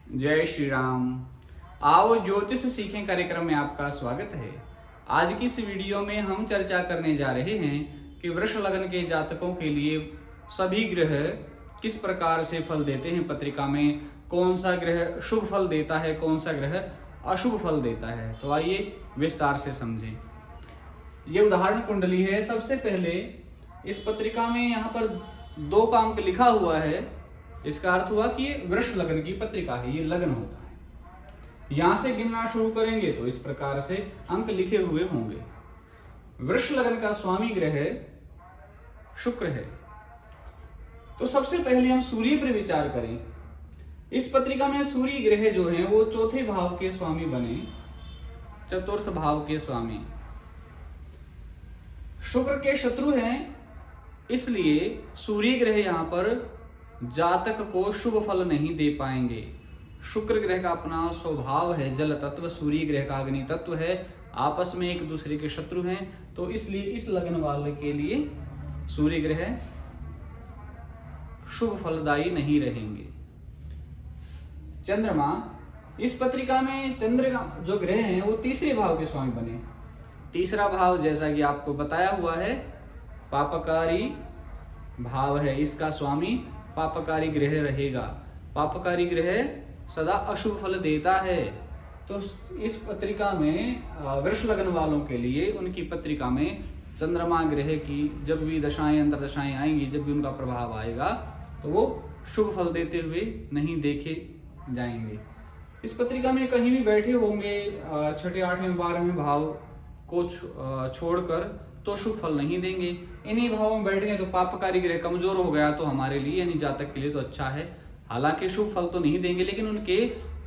जय श्री राम। आओ ज्योतिष सीखें कार्यक्रम में आपका स्वागत है। आज की इस वीडियो में हम चर्चा करने जा रहे हैं कि वृष लग्न के जातकों के लिए सभी ग्रह किस प्रकार से फल देते हैं। पत्रिका में कौन सा ग्रह शुभ फल देता है, कौन सा ग्रह अशुभ फल देता है। तो आइए विस्तार से समझें। ये उदाहरण कुंडली है। सबसे पहले इस पत्रिका में यहाँ पर 2 का अंक लिखा हुआ है। इसका अर्थ हुआ कि ये वृष लग्न की पत्रिका है, ये लग्न होता है। यहां से गिनना शुरू करेंगे तो इस प्रकार से अंक लिखे हुए होंगे। वृष लग्न का स्वामी ग्रह शुक्र है। तो सबसे पहले हम सूर्य पर विचार करें। इस पत्रिका में सूर्य ग्रह जो है वो चौथे भाव के स्वामी बने, चतुर्थ भाव के स्वामी। शुक्र के शत्रु हैं, इसलिए सूर्य ग्रह यहां पर जातक को शुभ फल नहीं दे पाएंगे। शुक्र ग्रह का अपना स्वभाव है जल तत्व, सूर्य ग्रह का अग्नि तत्व है, आपस में एक दूसरे के शत्रु हैं। तो इसलिए इस लग्न वाले के लिए सूर्य ग्रह शुभ फलदायी नहीं रहेंगे। चंद्रमा, इस पत्रिका में चंद्र जो ग्रह हैं वो तीसरे भाव के स्वामी बने। तीसरा भाव जैसा कि आपको बताया हुआ है पापकारी भाव है, इसका स्वामी पापकारी ग्रह रहेगा। पापकारी ग्रह सदा अशुभ फल देता है। तो इस पत्रिका में वृष लग्न वालों के लिए उनकी पत्रिका में चंद्रमा ग्रह की जब भी दशाएं अंतरदशाएं आएंगी, जब भी उनका प्रभाव आएगा तो वो शुभ फल देते हुए नहीं देखे जाएंगे। इस पत्रिका में कहीं भी बैठे होंगे 6ठे 8वें 12वें भाव को छोड़कर तो शुभ फल नहीं देंगे। इन्हीं भावों में बैठ गए तो पापकारी ग्रह कमजोर हो गया तो हमारे लिए यानी जातक के लिए तो अच्छा है। हालांकि शुभ फल तो नहीं देंगे, लेकिन उनके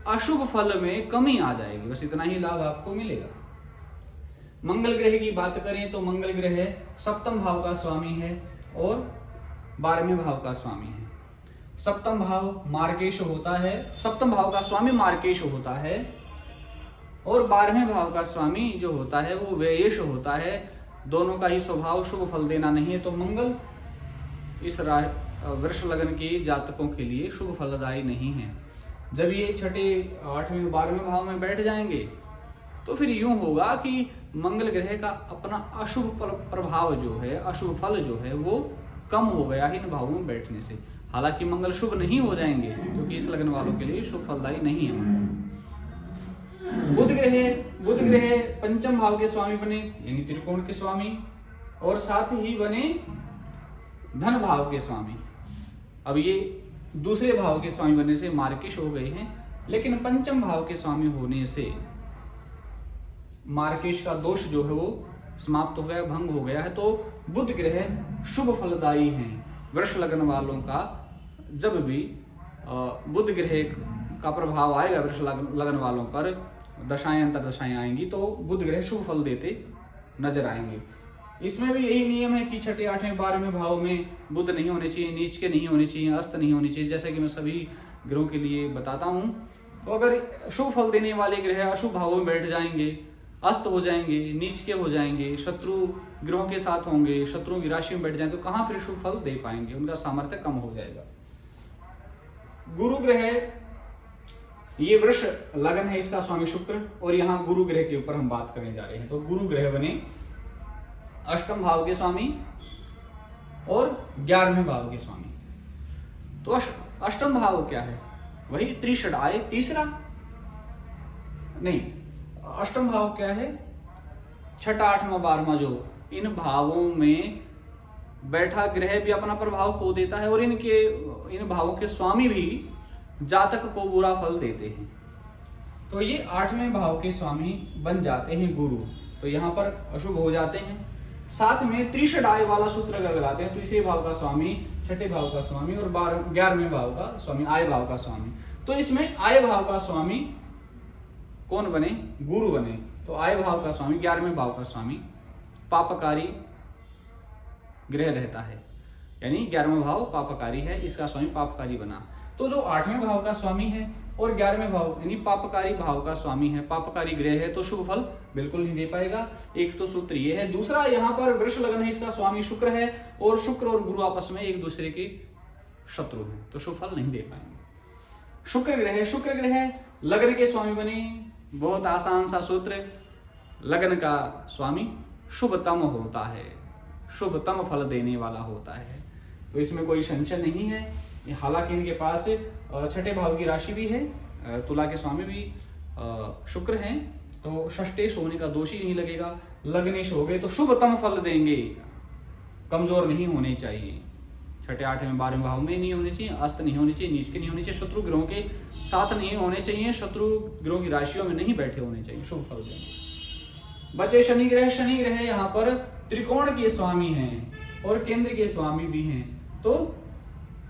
अशुभ फल में कमी आ जाएगी, बस इतना ही लाभ आपको मिलेगा। मंगल ग्रह की बात करें तो मंगल ग्रह सप्तम भाव का स्वामी है और 12वें भाव का स्वामी है। सप्तम भाव मार्गेश होता है, सप्तम भाव का स्वामी मार्गेश होता है और 12वें भाव का स्वामी जो होता है वो व्ययेश होता है। दोनों का ही स्वभाव शुभ फल देना नहीं है। तो मंगल इस वृष लग्न के जातकों के लिए शुभ फलदायी नहीं है। जब ये 6ठे 8वें 12वें भाव में बैठ जाएंगे तो फिर यूं होगा कि मंगल ग्रह का अपना अशुभ प्रभाव जो है, अशुभ फल जो है वो कम हो गया इन भावों में बैठने से। हालांकि मंगल शुभ नहीं हो जाएंगे क्योंकि इस लग्न वालों के लिए शुभ फलदायी नहीं है। बुध ग्रह पंचम भाव के स्वामी बने यानी त्रिकोण के स्वामी और साथ ही बने धन भाव के स्वामी। अब ये दूसरे भाव के स्वामी बनने से मार्गेश हो गए हैं, लेकिन पंचम भाव के स्वामी होने से मार्गेश का दोष जो है वो समाप्त हो गया, भंग हो गया है। तो बुध ग्रह शुभ फलदायी हैं वृष लग्न वालों का। जब भी बुध ग्रह का प्रभाव आएगा वृष लग्न वालों पर, दशाएं अंतरदशाएं आएंगी तो बुध ग्रह शुभ फल देते नजर आएंगे। इसमें भी यही नियम है कि 6ठे 8वें 12वें भाव में बुध नहीं होने चाहिए, नीच के नहीं होने चाहिए, अस्त नहीं होने चाहिए, जैसे कि मैं सभी ग्रहों के लिए बताता हूं। तो अगर शुभ फल देने वाले ग्रह अशुभ भावों में बैठ जाएंगे, अस्त हो जाएंगे, नीच के हो जाएंगे, शत्रु ग्रहों के साथ होंगे, शत्रुओं की राशि में बैठ जाएंगे तो कहां फिर शुभ फल दे पाएंगे, उनका सामर्थ्य कम हो जाएगा। गुरु ग्रह, ये वृष लग्न है, इसका स्वामी शुक्र और यहाँ गुरु ग्रह के ऊपर हम बात करने जा रहे हैं। तो गुरु ग्रह बने अष्टम भाव के स्वामी और 11वें भाव के स्वामी। तो अष्टम भाव क्या है? वही त्रिषडाय, तीसरा नहीं, अष्टम भाव क्या है? 6ठा 8वां 12वां, जो इन भावों में बैठा ग्रह भी अपना प्रभाव खो देता है और इन भावों के स्वामी भी जातक को बुरा फल देते हैं। तो ये 8वें भाव के स्वामी बन जाते हैं गुरु, तो यहाँ पर अशुभ हो जाते हैं। साथ में त्रिषडाय वाला सूत्र अगर लगाते हैं, तीसरे भाव का स्वामी, 6ठे भाव का स्वामी और 11वें भाव का स्वामी, आय भाव का स्वामी। तो इसमें आय भाव का स्वामी कौन बने? गुरु बने। तो आय भाव का स्वामी, 11वें भाव का स्वामी पापकारी ग्रह रहता है, यानी 11वां भाव पापकारी है, इसका स्वामी पापकारी बना। तो जो 8वें भाव का स्वामी है और 11वें भाव यानी पापकारी भाव का स्वामी है, पापकारी ग्रह है, तो शुभ फल बिल्कुल नहीं दे पाएगा। एक तो सूत्र ये है। दूसरा, यहाँ पर वृष लग्न है, इसका स्वामी शुक्र है और शुक्र और गुरु आपस में एक दूसरे के शत्रु हैं, तो शुभ फल नहीं दे पाएंगे। शुक्र ग्रह लग्न के स्वामी बने, बहुत आसान सा सूत्र, लग्न का स्वामी शुभतम होता है, शुभतम फल देने वाला होता है। तो इसमें कोई संशय नहीं है। हालांकि इनके पास छठे भाव की राशि भी है, तुला के स्वामी भी शुक्र हैं, तो षष्ठेश होने का दोष ही नहीं लगेगा। लग्नेश हो गए तो शुभतम फल देंगे, कमजोर नहीं होने चाहिए, छठे आठवें 12वें भाव में नहीं होने चाहिए, अस्त नहीं होने चाहिए, नीच के नहीं होने चाहिए, शत्रु ग्रहों के साथ नहीं होने चाहिए, शत्रु ग्रहों की राशियों में नहीं बैठे होने चाहिए, शुभ फल देंगे। बचे शनि ग्रह यहाँ पर त्रिकोण के स्वामी हैं और केंद्र के स्वामी भी हैं, तो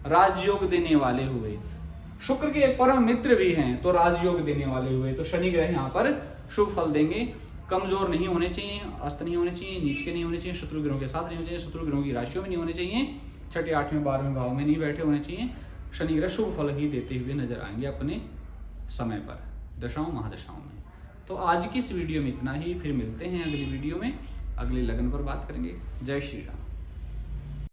राजयोग देने वाले हुए। शुक्र के परम मित्र भी हैं तो राजयोग देने वाले हुए। तो शनि ग्रह यहाँ पर शुभ फल देंगे, कमजोर नहीं होने चाहिए, अस्त नहीं होने चाहिए, नीच के नहीं होने चाहिए, शत्रु ग्रहों के साथ नहीं होने चाहिए, शत्रु ग्रहों की राशियों में नहीं होने चाहिए, छठे आठवें 12वें भाव में नहीं बैठे होने चाहिए। शनि ग्रह शुभ फल ही देते हुए नजर आएंगे अपने समय पर, दशाओं महादशाओं में। तो आज की इस वीडियो में इतना ही, फिर मिलते हैं अगली वीडियो में, अगले लगन पर बात करेंगे। जय श्री राम।